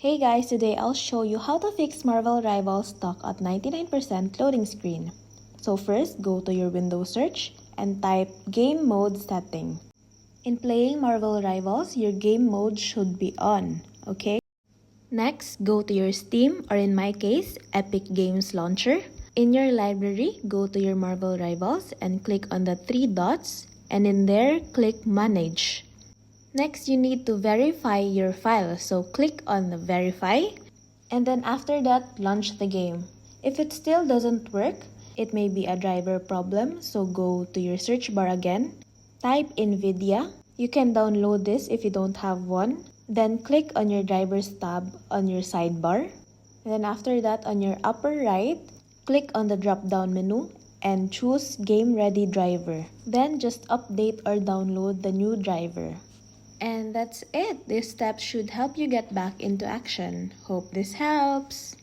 Hey guys, today I'll show you how to fix Marvel Rivals stuck at 99% loading screen. So first, go to your Windows search and type Game Mode Setting. In playing Marvel Rivals, your game mode should be on, okay? Next, go to your Steam or in my case, Epic Games Launcher. In your library, go to your Marvel Rivals and click on the three dots and in there, click Manage. Next, you need to verify your file, so click on the verify and then after that, launch the game. If it still doesn't work, it may be a driver problem, so go to your search bar again, type NVIDIA. You can download this if you don't have one. Then click on your drivers tab on your sidebar. And then after that, on your upper right, click on the drop-down menu and choose Game Ready Driver. Then just update or download the new driver. And that's it. This step should help you get back into action. Hope this helps.